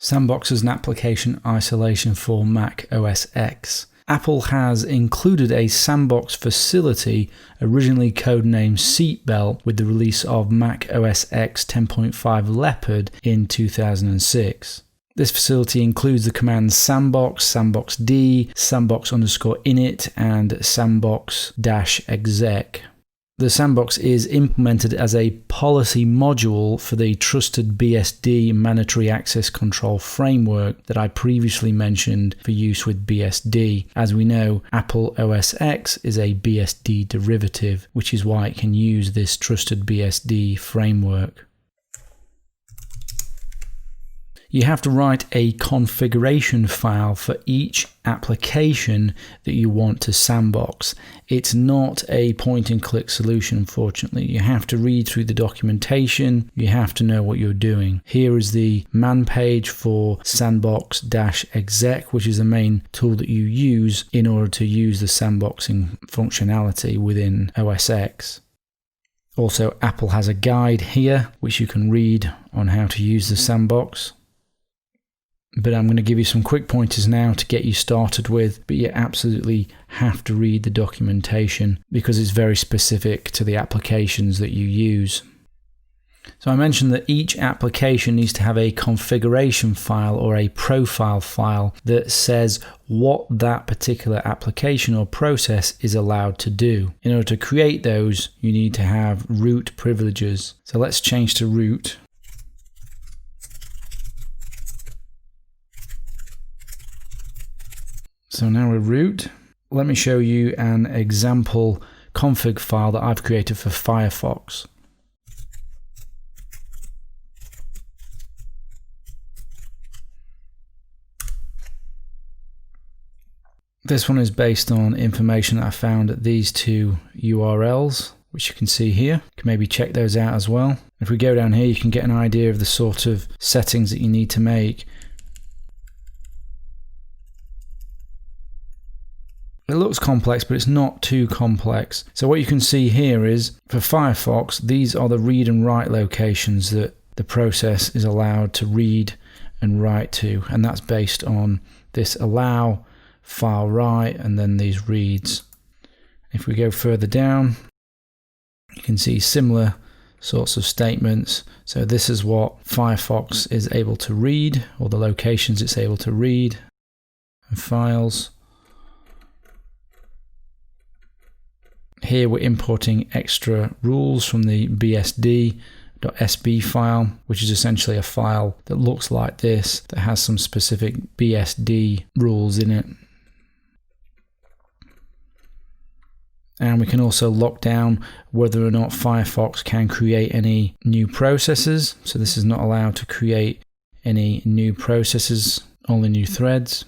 Sandbox is an application isolation for Mac OS X. Apple has included a sandbox facility, originally codenamed Seatbelt, with the release of Mac OS X 10.5 Leopard in 2006. This facility includes the commands sandbox, sandboxd, sandbox_init, and sandbox-exec. The sandbox is implemented as a policy module for the Trusted BSD Mandatory Access Control framework that I previously mentioned for use with BSD. As we know, Apple OS X is a BSD derivative, which is why it can use this Trusted BSD framework. You have to write a configuration file for each application that you want to sandbox. It's not a point-and-click solution, unfortunately. You have to read through the documentation. You have to know what you're doing. Here is the man page for sandbox-exec, which is the main tool that you use in order to use the sandboxing functionality within OS X. Also, Apple has a guide here, which you can read on how to use the sandbox. But I'm going to give you some quick pointers now to get you started with, but you absolutely have to read the documentation because it's very specific to the applications that you use. So I mentioned that each application needs to have a configuration file or a profile file that says what that particular application or process is allowed to do. In order to create those, you need to have root privileges. So let's change to root. So now we're root. Let me show you an example config file that I've created for Firefox. This one is based on information that I found at these two URLs, which you can see here. You can maybe check those out as well. If we go down here, you can get an idea of the sort of settings that you need to make. It looks complex, but it's not too complex. So what you can see here is, for Firefox, these are the read and write locations that the process is allowed to read and write to, and that's based on this allow, file write, and then these reads. If we go further down, you can see similar sorts of statements. So this is what Firefox is able to read, or the locations it's able to read, and files. Here we're importing extra rules from the bsd.sb file, which is essentially a file that looks like this, that has some specific BSD rules in it. And we can also lock down whether or not Firefox can create any new processes. So this is not allowed to create any new processes, only new threads.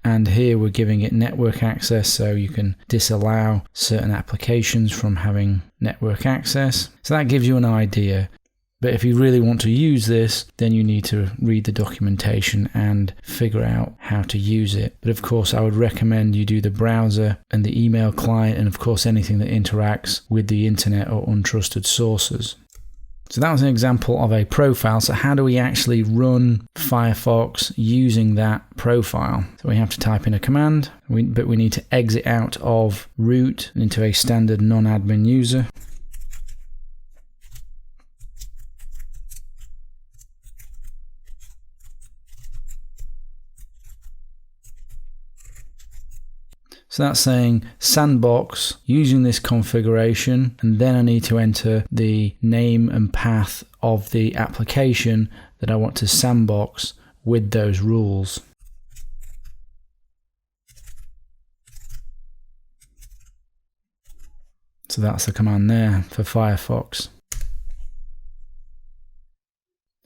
And here we're giving it network access, so you can disallow certain applications from having network access. So that gives you an idea. But if you really want to use this, then you need to read the documentation and figure out how to use it. But of course, I would recommend you do the browser and the email client, and of course anything that interacts with the internet or untrusted sources. So that was an example of a profile. So how do we actually run Firefox using that profile? So we have to type in a command, but we need to exit out of root into a standard non-admin user. So that's saying sandbox using this configuration, and then I need to enter the name and path of the application that I want to sandbox with those rules. So that's the command there for Firefox.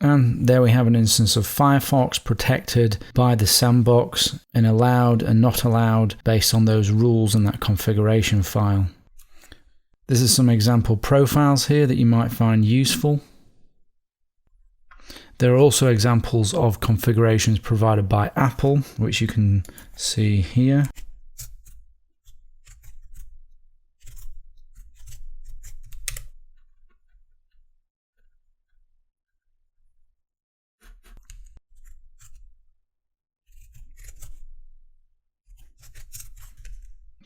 And there we have an instance of Firefox protected by the sandbox and allowed and not allowed based on those rules in that configuration file. This is some example profiles here that you might find useful. There are also examples of configurations provided by Apple, which you can see here.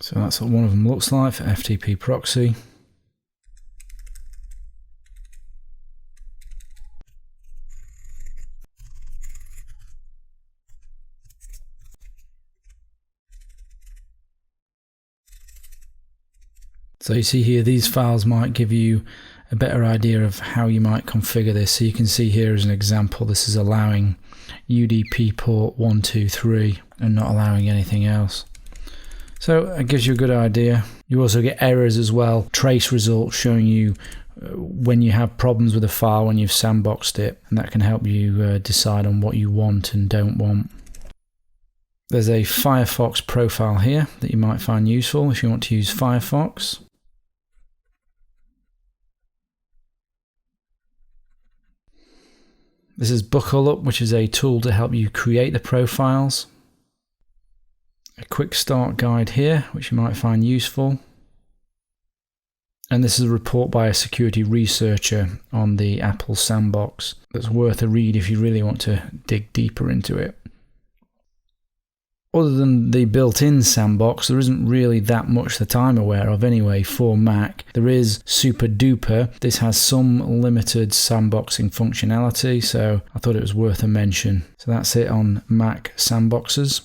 So that's what one of them looks like for FTP proxy. So you see here, these files might give you a better idea of how you might configure this. So you can see here as an example, this is allowing UDP port 123 and not allowing anything else. So it gives you a good idea. You also get errors as well, trace results showing you when you have problems with a file when you've sandboxed it, and that can help you decide on what you want and don't want. There's a Firefox profile here that you might find useful if you want to use Firefox. This is Buckle Up, which is a tool to help you create the profiles. A quick start guide here, which you might find useful. And this is a report by a security researcher on the Apple Sandbox that's worth a read if you really want to dig deeper into it. Other than the built-in sandbox, there isn't really that much that I'm aware of anyway for Mac. There is Super Duper. This has some limited sandboxing functionality, so I thought it was worth a mention. So that's it on Mac Sandboxes.